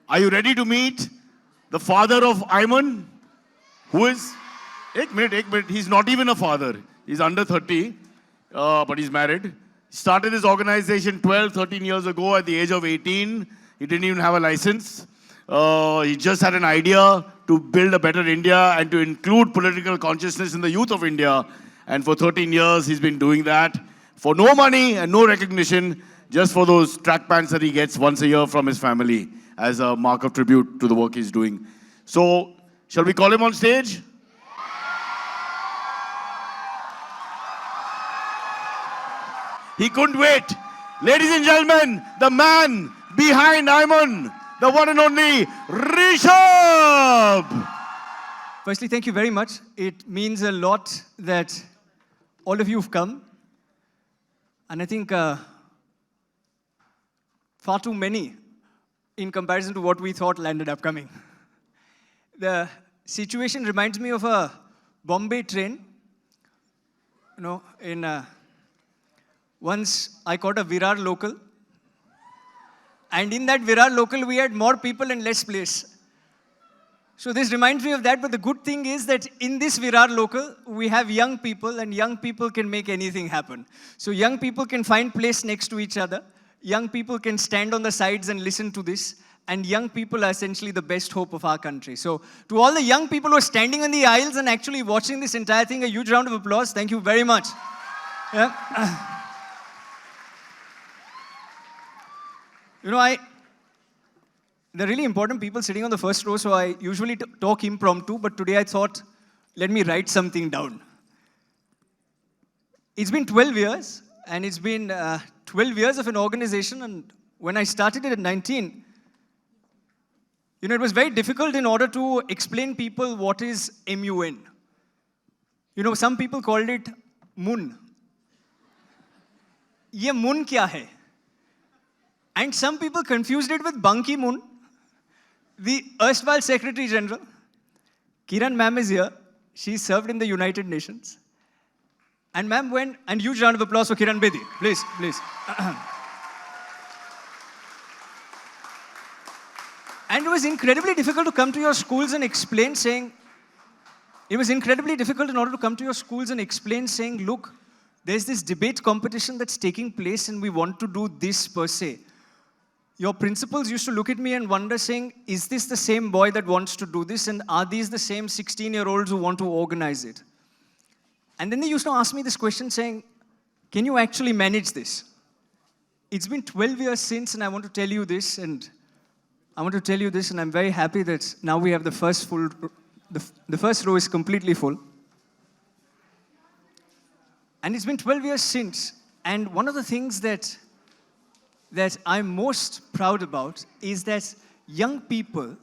Are you ready to meet the father of I.I.M.U.N? Who is... Ek minute. He's not even a father. He's under 30, but he's married. Started his organization 12, 13 years ago at the age of 18. He didn't even have a license. He just had an idea to build a better India and to include political consciousness in the youth of India. And for 13 years, he's been doing that for no money and no recognition, just for those track pants that he gets once a year from his family as a mark of tribute to the work he's doing. So, shall we call him on stage? He couldn't wait. Ladies and gentlemen, the man behind I.I.M.U.N, the one and only Rishabh! Firstly, thank you very much. It means a lot that all of you have come. And I think far too many, in comparison to what we thought, landed up coming. The situation reminds me of a Bombay train. You know, once I caught a Virar local. And in that Virar local, we had more people and less place. So this reminds me of that, but the good thing is that in this Virar local, we have young people, and young people can make anything happen. So young people can find place next to each other. Young people can stand on the sides and listen to this. And young people are essentially the best hope of our country. So to all the young people who are standing in the aisles and actually watching this entire thing, a huge round of applause. Thank you very much. Yeah. You know, there are really important people sitting on the first row, so I usually talk impromptu, but today I thought, let me write something down. It's been 12 years, and it's been 12 years of an organization, and when I started it at 19, you know, it was very difficult in order to explain people what is M-U-N. You know, some people called it Mun. Ye Mun kya hai? And some people confused it with Ban Ki-moon, the erstwhile Secretary General. Kiran ma'am is here. She served in the United Nations. And ma'am went, and huge round of applause for Kiran Bedi. Please, please. And it was incredibly difficult to come to your schools and explain saying, look, there's this debate competition that's taking place and we want to do this per se. Your principals used to look at me and wonder saying, is this the same boy that wants to do this? And are these the same 16-year-olds who want to organize it? And then they used to ask me this question saying, can you actually manage this? It's been 12 years since, and I want to tell you this, and I'm very happy that now we have the first row is completely full. And it's been 12 years since, and one of the things that I'm most proud about is that young people,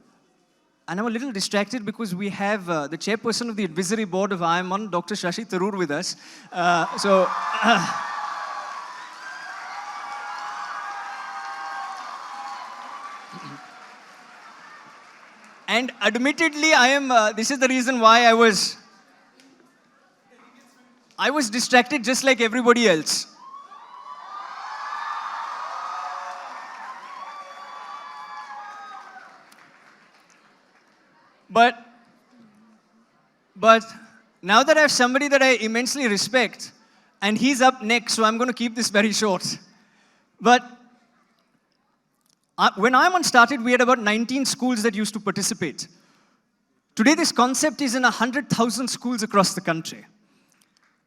and I'm a little distracted because we have the chairperson of the advisory board of I.I.M.U.N, Dr. Shashi Tharoor with us. And admittedly, this is the reason why I was distracted just like everybody else. But now that I have somebody that I immensely respect, and he's up next, so I'm going to keep this very short. But when I.I.M.U.N started, we had about 19 schools that used to participate. Today, this concept is in 100,000 schools across the country.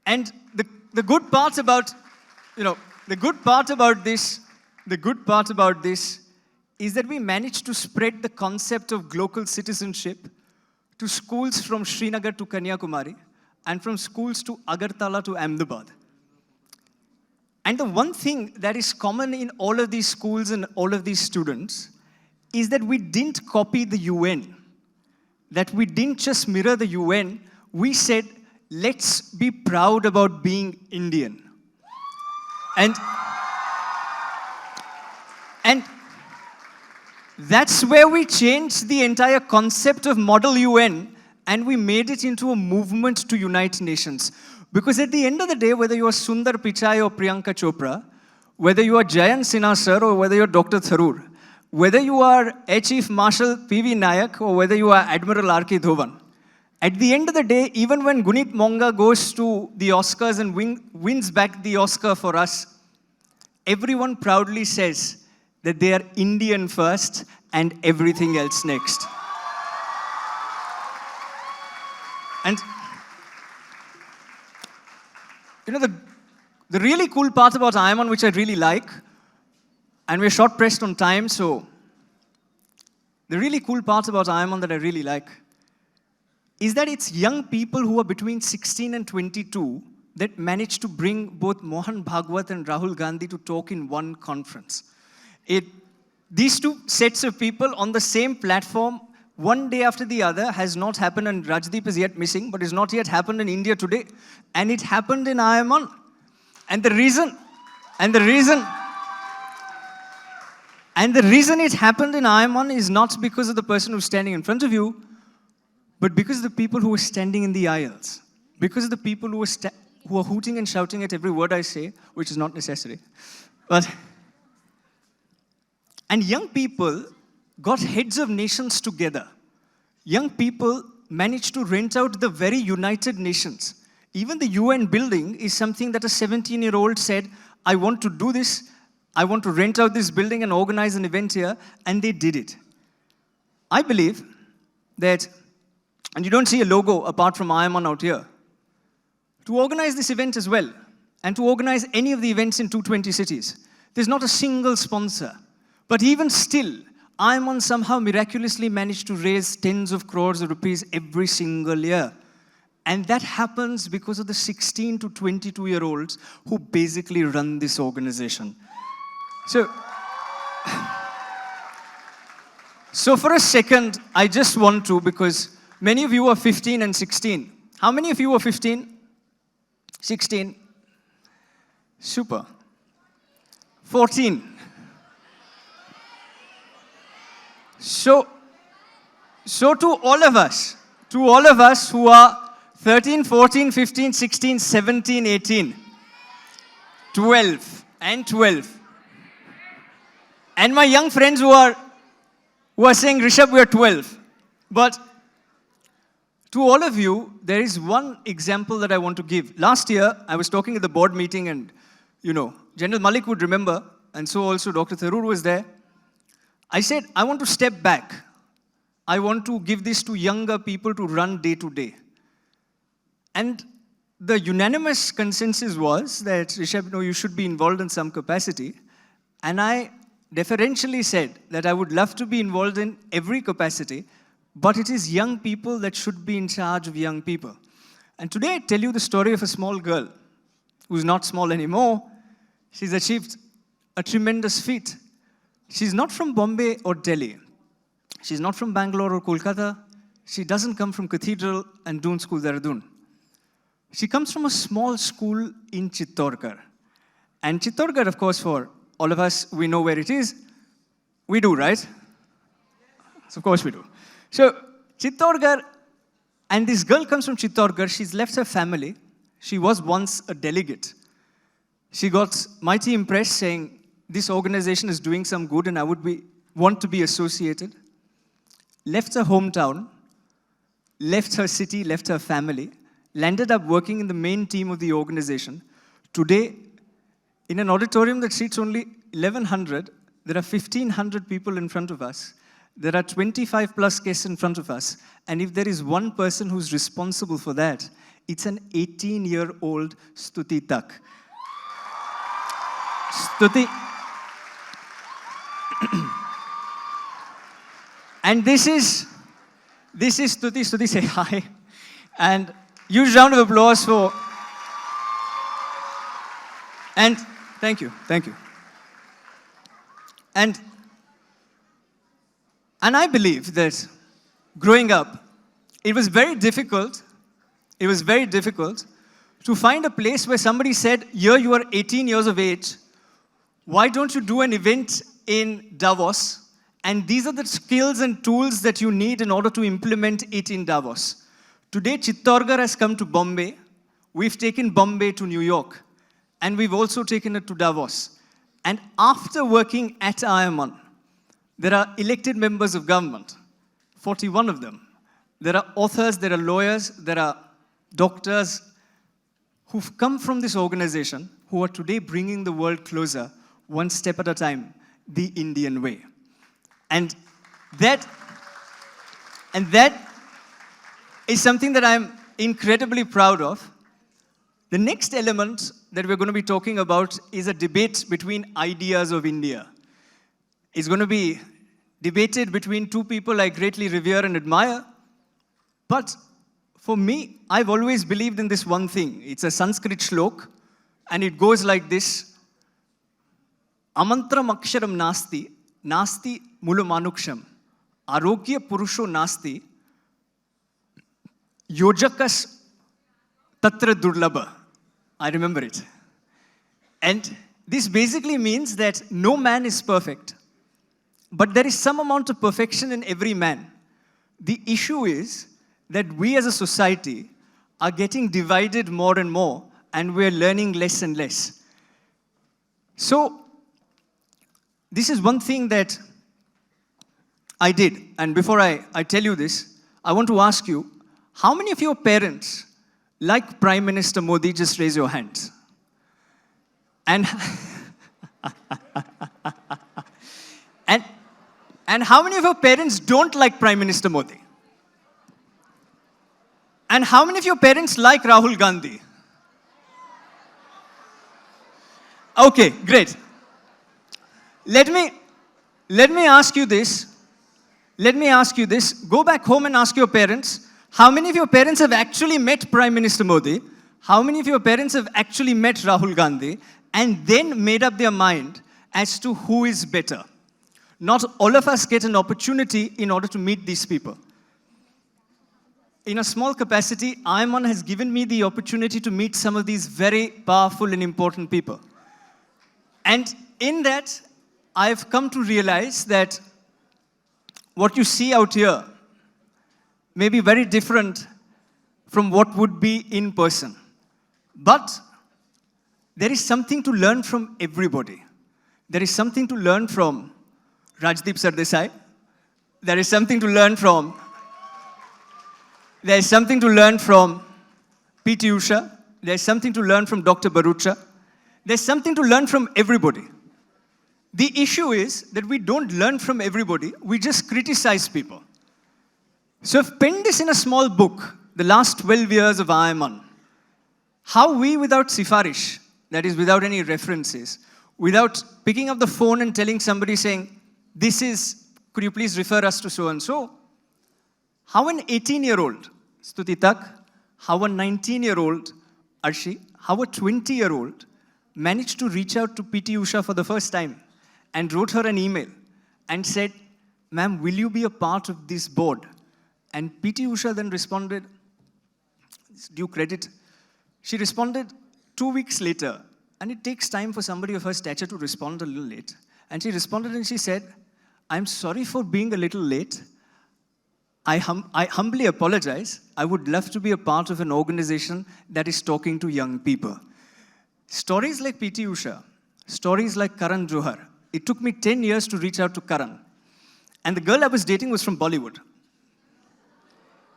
And the good part about this is that we managed to spread the concept of global citizenship to schools from Srinagar to Kanyakumari and from schools to Agartala to Ahmedabad. And the one thing that is common in all of these schools and all of these students is that we didn't copy the UN, that we didn't just mirror the UN, we said, let's be proud about being Indian. And that's where we changed the entire concept of Model UN and we made it into a movement to unite nations. Because at the end of the day, whether you are Sundar Pichai or Priyanka Chopra, whether you are Jayant Sinha sir or whether you're Dr. Tharoor, whether you are Air Chief Marshal P.V. Nayak or whether you are Admiral R.K. Dhovan, at the end of the day, even when Gunit Monga goes to the Oscars and wins back the Oscar for us, everyone proudly says that they are Indian first and everything else next. And you know, the really cool part about I.I.M.U.N, which I really like, and we're short pressed on time, so the really cool part about I.I.M.U.N that I really like is that it's young people who are between 16 and 22 that managed to bring both Mohan Bhagwat and Rahul Gandhi to talk in one conference. These two sets of people on the same platform, one day after the other, has not happened, and Rajdeep is yet missing, but is not yet happened in India today. And it happened in I.I.M.U.N. And the reason it happened in I.I.M.U.N is not because of the person who's standing in front of you, but because of the people who are standing in the aisles. Because of the people who are hooting and shouting at every word I say, which is not necessary. And young people got heads of nations together. Young people managed to rent out the very United Nations. Even the UN building is something that a 17-year-old said, I want to do this, I want to rent out this building and organize an event here, and they did it. I believe that, and you don't see a logo apart from I.I.M.U.N out here, to organize this event as well, and to organize any of the events in 220 cities, there's not a single sponsor. But even still, I.I.M.U.N somehow miraculously managed to raise tens of crores of rupees every single year. And that happens because of the 16 to 22-year-olds who basically run this organization. So for a second, I just want to, because many of you are 15 and 16. How many of you are 15? 16? Super. 14. So to all of us who are 13, 14, 15, 16, 17, 18, 12, and 12. And my young friends who are saying, Rishabh, we are 12. But to all of you, there is one example that I want to give. Last year, I was talking at the board meeting and, General Malik would remember, and so also Dr. Tharoor was there. I said, I want to step back. I want to give this to younger people to run day to day. And the unanimous consensus was that, Rishabh, you should be involved in some capacity. And I deferentially said that I would love to be involved in every capacity, but it is young people that should be in charge of young people. And today I tell you the story of a small girl who's not small anymore. She's achieved a tremendous feat. She's not from Bombay or Delhi. She's not from Bangalore or Kolkata. She doesn't come from Cathedral and Doon School, Dehradun. She comes from a small school in Chittorgarh. And Chittorgarh, of course, for all of us, we know where it is. We do, right? So of course we do. So Chittorgarh, and this girl comes from Chittorgarh. She's left her family. She was once a delegate. She got mighty impressed, saying, this organization is doing some good and I would want to be associated. Left her hometown, left her city, left her family, landed up working in the main team of the organization. Today, in an auditorium that seats only 1,100, there are 1,500 people in front of us. There are 25 plus guests in front of us. And if there is one person who's responsible for that, it's an 18-year-old Stuti Tak. Stuti. And this is Stuti. Stuti, say hi. And huge round of applause for. And thank you. And I believe that growing up, it was very difficult to find a place where somebody said, here you are 18 years of age, why don't you do an event in Davos? And these are the skills and tools that you need in order to implement it in Davos. Today, Chittorgarh has come to Bombay. We've taken Bombay to New York. And we've also taken it to Davos. And after working at I.I.M.U.N, There are elected members of government, 41 of them. There are authors, there are lawyers, there are doctors who've come from this organization who are today bringing the world closer, one step at a time, the Indian way. And that is something that I'm incredibly proud of. The next element that we're going to be talking about is a debate between ideas of India. It's going to be debated between two people I greatly revere and admire. But for me, I've always believed in this one thing. It's a Sanskrit shlok, and it goes like this. Amantram aksharam nasti, nasti mulumanuksham, arogya purusho nasti, yojakas tatra durlabha. I remember it. And this basically means that no man is perfect, but there is some amount of perfection in every man. The issue is that we as a society are getting divided more and more, and we're learning less and less. So, this is one thing that I did. And before I tell you this, I want to ask you, how many of your parents like Prime Minister Modi? Just raise your hands. And, and how many of your parents don't like Prime Minister Modi? And how many of your parents like Rahul Gandhi? Okay, great. Let me ask you this. Let me ask you this. Go back home and ask your parents, how many of your parents have actually met Prime Minister Modi? How many of your parents have actually met Rahul Gandhi and then made up their mind as to who is better? Not all of us get an opportunity in order to meet these people. In a small capacity, I.I.M.U.N has given me the opportunity to meet some of these very powerful and important people. And in that, I've come to realize that what you see out here may be very different from what would be in person. But there is something to learn from everybody. There is something to learn from Rajdeep Sardesai. There is something to learn from P.T. Usha. There's something to learn from Dr. Barucha. There's something to learn from everybody. The issue is that we don't learn from everybody, we just criticize people. So I've penned this in a small book, the last 12 years of I.I.M.U.N. How we, without sifarish, that is without any references, without picking up the phone and telling somebody saying, could you please refer us to so-and-so? How an 18-year-old, Stuti Tak, how a 19-year-old, Arshi, how a 20-year-old managed to reach out to P.T. Usha for the first time and wrote her an email and said, ma'am, will you be a part of this board? And P.T. Usha then responded, due credit, she responded 2 weeks later, and it takes time for somebody of her stature to respond a little late. And she responded and she said, I'm sorry for being a little late. I humbly apologize. I would love to be a part of an organization that is talking to young people. Stories like P.T. Usha, stories like Karan Johar. It took me 10 years to reach out to Karan. And the girl I was dating was from Bollywood.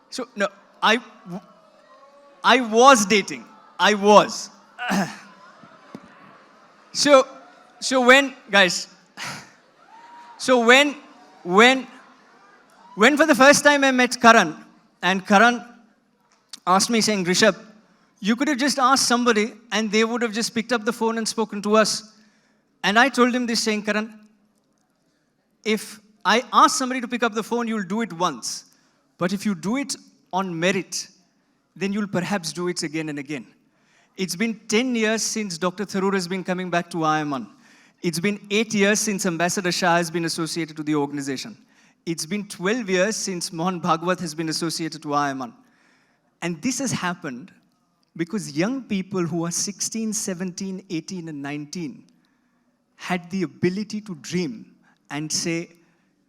So, no, I was dating. I was. So when, guys, so when for the first time I met Karan, and Karan asked me saying, Rishabh, you could have just asked somebody and they would have just picked up the phone and spoken to us. And I told him this saying, Karan, if I ask somebody to pick up the phone, you'll do it once. But if you do it on merit, then you'll perhaps do it again and again. It's been 10 years since Dr. Tharoor has been coming back to I.I.M.U.N. It's been 8 years since Ambassador Shah has been associated to the organization. It's been 12 years since Mohan Bhagwat has been associated to I.I.M.U.N. And this has happened because young people who are 16, 17, 18, and 19 had the ability to dream and say,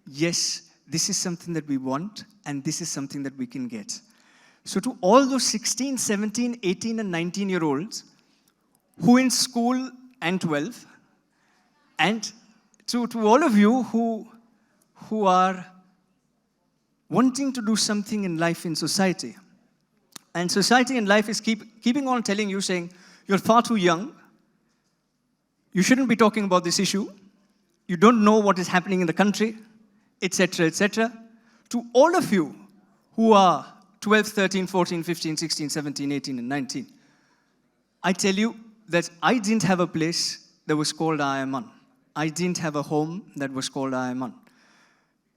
yes, this is something that we want, and this is something that we can get. So to all those 16, 17, 18, and 19-year-olds who in school and 12, and to all of you who who are wanting to do something in life, in society. And society and life is keeping on telling you, saying, you're far too young, you shouldn't be talking about this issue, you don't know what is happening in the country, etc., etc. To all of you who are 12, 13, 14, 15, 16, 17, 18, and 19, I tell you that I didn't have a place that was called I.I.M.U.N. I didn't have a home that was called I.I.M.U.N.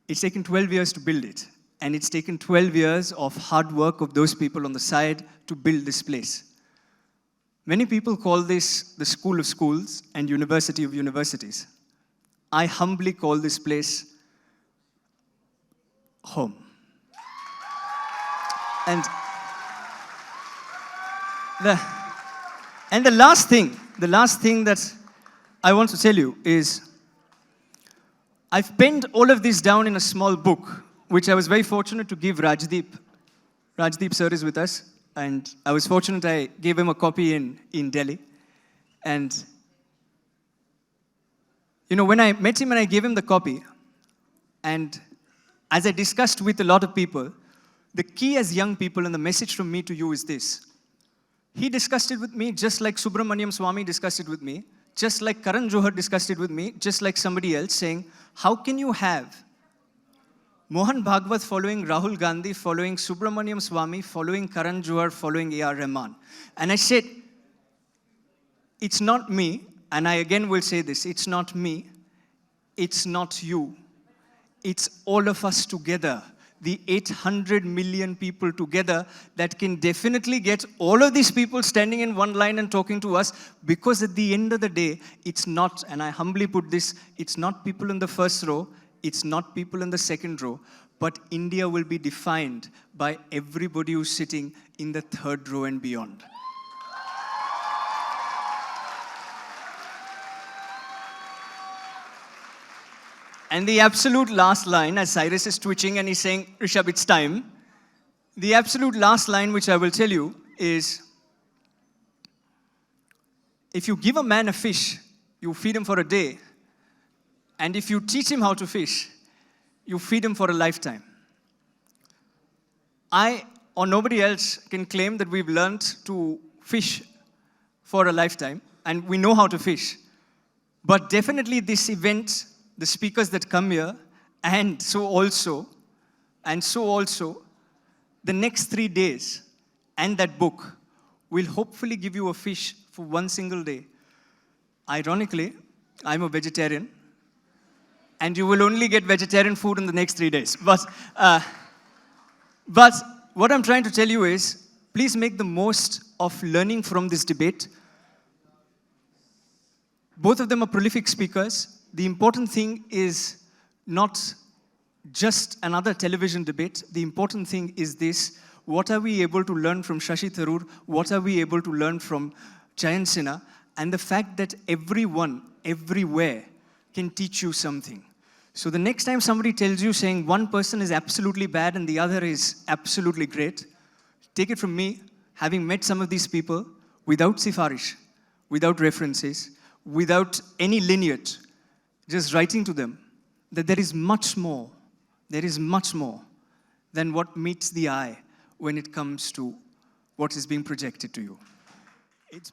It's taken 12 years to build it. And it's taken 12 years of hard work of those people on the side to build this place. Many people call this the school of schools and university of universities. I humbly call this place home. And the last thing that I want to tell you is, I've penned all of this down in a small book, which I was very fortunate to give Rajdeep. Rajdeep sir is with us, and I was fortunate I gave him a copy in Delhi. And, when I met him and I gave him the copy, and as I discussed with a lot of people, the key as young people and the message from me to you is this. He discussed it with me just like Subramaniam Swami discussed it with me, just like Karan Johar discussed it with me, just like somebody else, saying, how can you have Mohan Bhagwat following Rahul Gandhi, following Subramaniam Swami, following Karan Johar, following A.R. Rahman? And I said, it's not me, and I again will say this, it's not me, it's not you, it's all of us together, the 800 million people together that can definitely get all of these people standing in one line and talking to us, because at the end of the day, it's not, and I humbly put this, it's not people in the first row, it's not people in the second row, but India will be defined by everybody who's sitting in the third row and beyond. And the absolute last line, as Cyrus is twitching and he's saying, Rishabh, it's time. The absolute last line which I will tell you is, if you give a man a fish, you feed him for a day. And if you teach him how to fish, you feed him for a lifetime. I or nobody else can claim that we've learned to fish for a lifetime and we know how to fish. But definitely this event, the speakers that come here, and so also, the next 3 days and that book will hopefully give you a fish for one single day. Ironically, I'm a vegetarian, and you will only get vegetarian food in the next 3 days. But what I'm trying to tell you is, please make the most of learning from this debate. Both of them are prolific speakers. The important thing is not just another television debate. The important thing is this: what are we able to learn from Shashi Tharoor? What are we able to learn from Jayant Sinha? And the fact that everyone, everywhere, can teach you something. So the next time somebody tells you saying one person is absolutely bad and the other is absolutely great, take it from me, having met some of these people without sifarish, without references, without any lineage, just writing to them that there is much more than what meets the eye when it comes to what is being projected to you. It's